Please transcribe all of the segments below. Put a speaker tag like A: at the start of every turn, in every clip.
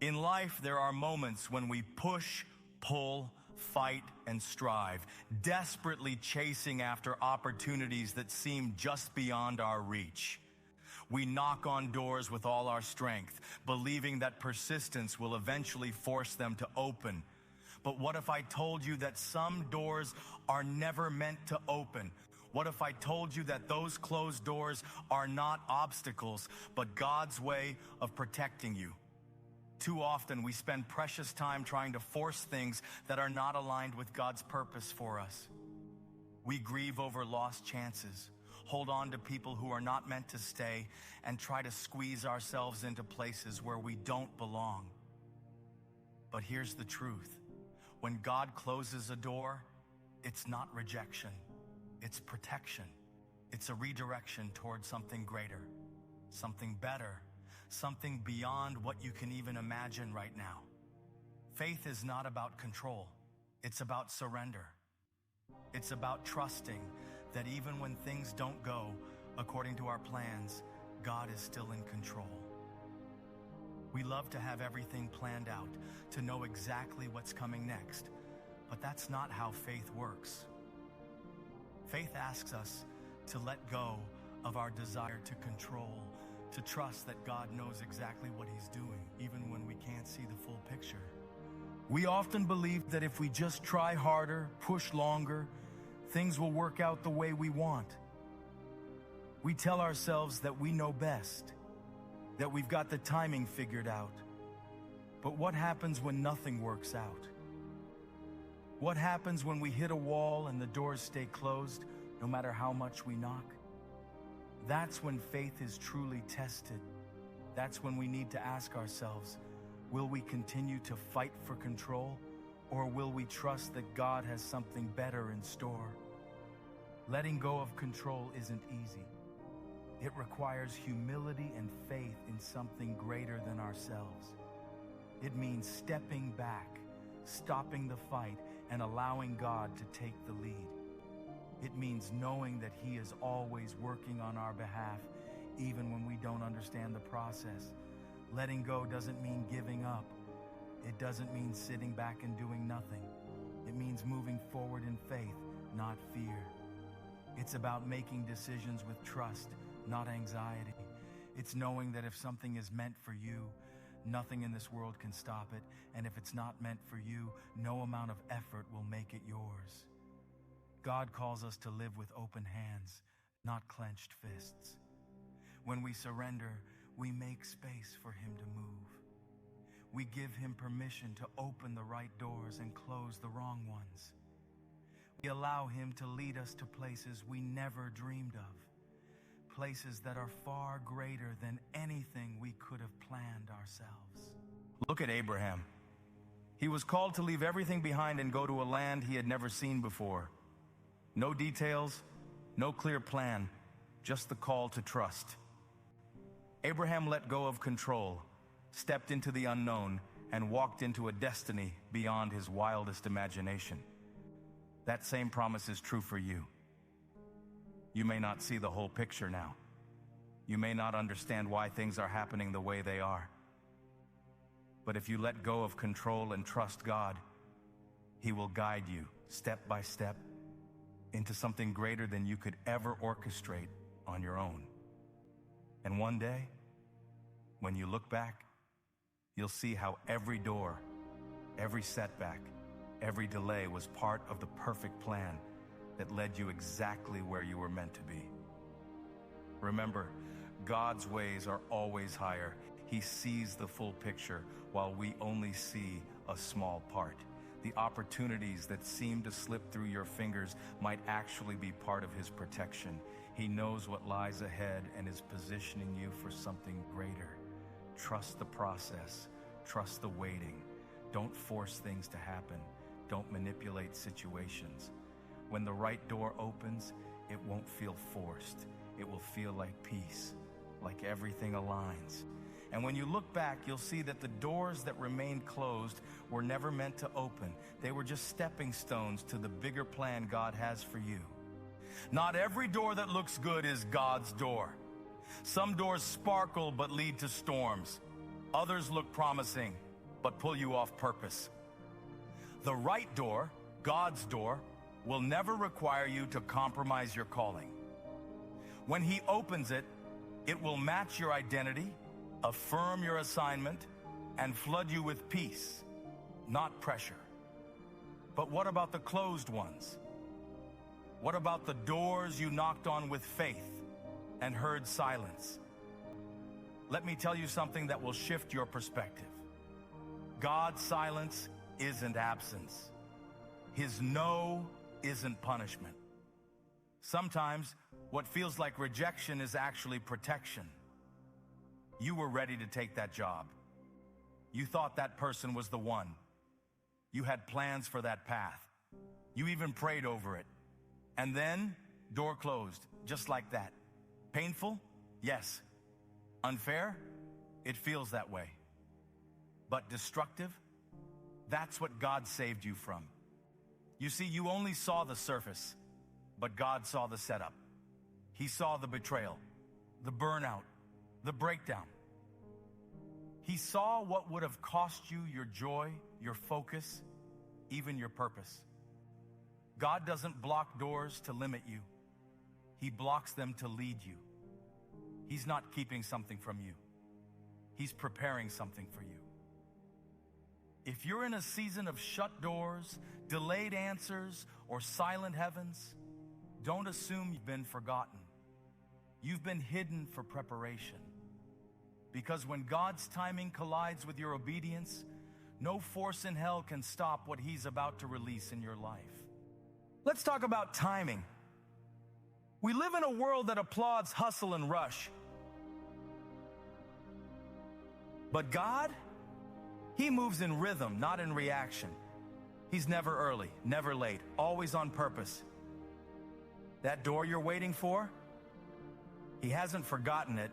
A: In life, there are moments when we push, pull, fight, and strive, desperately chasing after opportunities that seem just beyond our reach. We knock on doors with all our strength, believing that persistence will eventually force them to open. But what if I told you that some doors are never meant to open? What if I told you that those closed doors are not obstacles, but God's way of protecting you? Too often we spend precious time trying to force things that are not aligned with God's purpose for us. We grieve over lost chances, hold on to people who are not meant to stay, and try to squeeze ourselves into places where we don't belong. But here's the truth. When God closes a door, it's not rejection, it's protection. It's a redirection towards something greater, something better, something beyond what you can even imagine right now. Faith is not about control. It's about surrender. It's about trusting that even when things don't go according to our plans, God is still in control. We love to have everything planned out, to know exactly what's coming next, but that's not how faith works. Faith asks us to let go of our desire to control, to trust that God knows exactly what He's doing, even when we can't see the full picture. We often believe that if we just try harder, push longer, things will work out the way we want. We tell ourselves that we know best, that we've got the timing figured out. But what happens when nothing works out? What happens when we hit a wall and the doors stay closed, no matter how much we knock? That's when faith is truly tested. That's when we need to ask ourselves, will we continue to fight for control, or will we trust that God has something better in store? Letting go of control isn't easy. It requires humility and faith in something greater than ourselves. It means stepping back, stopping the fight, and allowing God to take the lead. It means knowing that He is always working on our behalf, even when we don't understand the process. Letting go doesn't mean giving up. It doesn't mean sitting back and doing nothing. It means moving forward in faith, not fear. It's about making decisions with trust, not anxiety. It's knowing that if something is meant for you, nothing in this world can stop it. And if it's not meant for you, no amount of effort will make it yours. God calls us to live with open hands, not clenched fists. When we surrender, we make space for Him to move. We give Him permission to open the right doors and close the wrong ones. We allow Him to lead us to places we never dreamed of, places that are far greater than anything we could have planned ourselves. Look at Abraham. He was called to leave everything behind and go to a land he had never seen before. No details, no clear plan, just the call to trust. Abraham let go of control, stepped into the unknown, and walked into a destiny beyond his wildest imagination. That same promise is true for you. You may not see the whole picture now. You may not understand why things are happening the way they are. But if you let go of control and trust God, He will guide you step by step into something greater than you could ever orchestrate on your own. And one day, when you look back, you'll see how every door, every setback, every delay was part of the perfect plan that led you exactly where you were meant to be. Remember, God's ways are always higher. He sees the full picture while we only see a small part. The opportunities that seem to slip through your fingers might actually be part of His protection. He knows what lies ahead and is positioning you for something greater. Trust the process. Trust the waiting. Don't force things to happen. Don't manipulate situations. When the right door opens, it won't feel forced. It will feel like peace, like everything aligns. And when you look back, you'll see that the doors that remained closed were never meant to open. They were just stepping stones to the bigger plan God has for you. Not every door that looks good is God's door. Some doors sparkle but lead to storms. Others look promising but pull you off purpose. The right door, God's door, will never require you to compromise your calling. When He opens it, it will match your identity, affirm your assignment, and flood you with peace, not pressure. But what about the closed ones? What about the doors you knocked on with faith and heard silence? Let me tell you something that will shift your perspective. God's silence isn't absence. His no isn't punishment. Sometimes what feels like rejection is actually protection. You were ready to take that job. You thought that person was the one. You had plans for that path. You even prayed over it. And then, door closed, just like that. Painful? Yes. Unfair? It feels that way. But destructive? That's what God saved you from. You see, you only saw the surface, but God saw the setup. He saw the betrayal, the burnout, the breakdown. He saw what would have cost you your joy, your focus, even your purpose. God doesn't block doors to limit you. He blocks them to lead you. He's not keeping something from you. He's preparing something for you. If you're in a season of shut doors, delayed answers, or silent heavens, don't assume you've been forgotten. You've been hidden for preparation. Because when God's timing collides with your obedience, no force in hell can stop what He's about to release in your life. Let's talk about timing. We live in a world that applauds hustle and rush. But God, He moves in rhythm, not in reaction. He's never early, never late, always on purpose. That door you're waiting for, He hasn't forgotten it,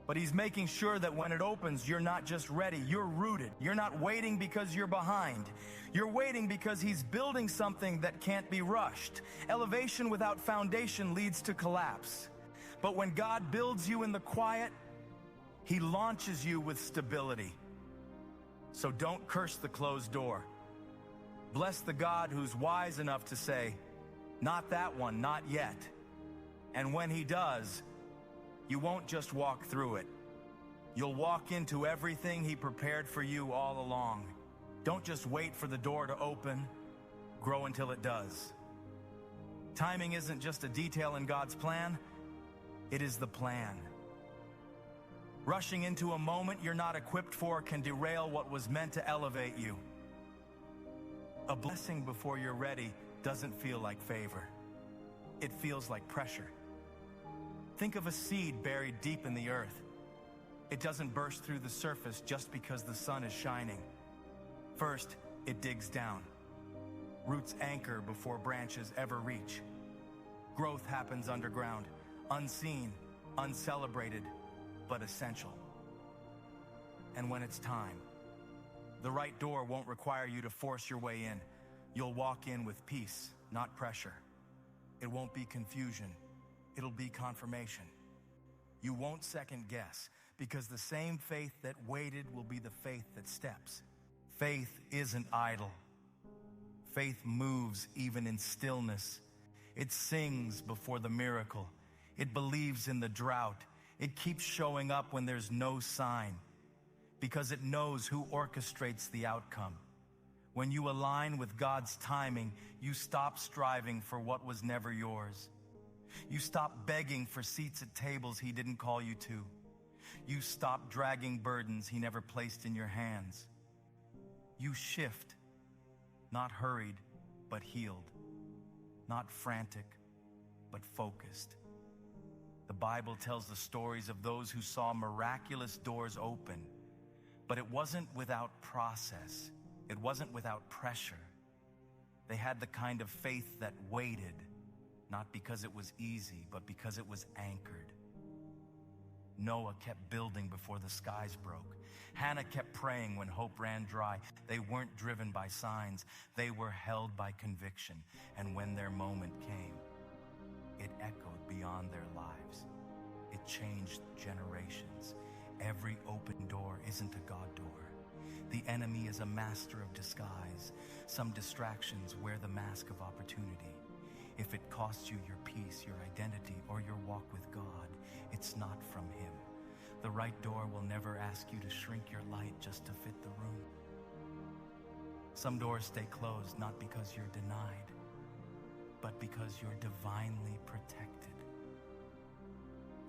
A: but He's making sure that when it opens, you're not just ready, you're rooted. You're not waiting because you're behind. You're waiting because He's building something that can't be rushed. Elevation without foundation leads to collapse. But when God builds you in the quiet, He launches you with stability. So don't curse the closed door. Bless the God who's wise enough to say, not that one, not yet. And when He does, you won't just walk through it. You'll walk into everything He prepared for you all along. Don't just wait for the door to open. Grow until it does. Timing isn't just a detail in God's plan. It is the plan. Rushing into a moment you're not equipped for can derail what was meant to elevate you. A blessing before you're ready doesn't feel like favor. It feels like pressure. Think of a seed buried deep in the earth. It doesn't burst through the surface just because the sun is shining. First, it digs down. Roots anchor before branches ever reach. Growth happens underground, unseen, uncelebrated, but essential. And when it's time, the right door won't require you to force your way in. You'll walk in with peace, not pressure. It won't be confusion. It'll be confirmation. You won't second guess, because the same faith that waited will be the faith that steps. Faith isn't idle. Faith moves even in stillness. It sings before the miracle. It believes in the drought. It keeps showing up when there's no sign, because it knows who orchestrates the outcome. When you align with God's timing, you stop striving for what was never yours. You stop begging for seats at tables He didn't call you to. You stop dragging burdens He never placed in your hands. You shift, not hurried, but healed. Not frantic, but focused. The Bible tells the stories of those who saw miraculous doors open, but it wasn't without process. It wasn't without pressure. They had the kind of faith that waited, not because it was easy, but because it was anchored. Noah kept building before the skies broke. Hannah kept praying when hope ran dry. They weren't driven by signs. They were held by conviction. And when their moment came, it echoed beyond their lives. It changed generations. Every open door isn't a God door. The The enemy is a master of disguise. Some distractions wear the mask of opportunity. If it costs you your peace, your identity, or your walk with God, it's not from him. The right door will never ask you to shrink your light just to fit the room. Some doors stay closed not because you're denied, but because you're divinely protected.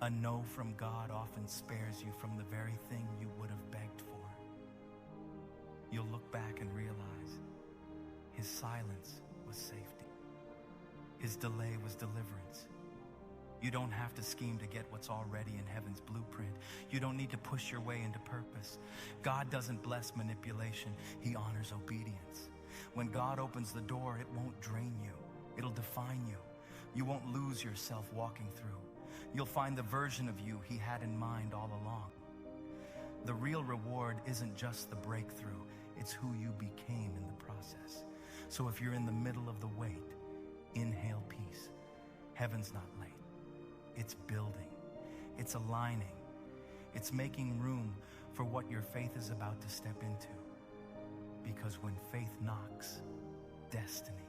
A: A no from God often spares you from the very thing you would have begged for. You'll look back and realize his silence was safety. His delay was deliverance. You don't have to scheme to get what's already in heaven's blueprint. You don't need to push your way into purpose. God doesn't bless manipulation. He honors obedience. When God opens the door, it won't drain you. It'll define you. You won't lose yourself walking through. You'll find the version of you he had in mind all along. The real reward isn't just the breakthrough. It's who you became in the process. So if you're in the middle of the wait, inhale peace. Heaven's not late. It's building. It's aligning. It's making room for what your faith is about to step into. Because when faith knocks, destiny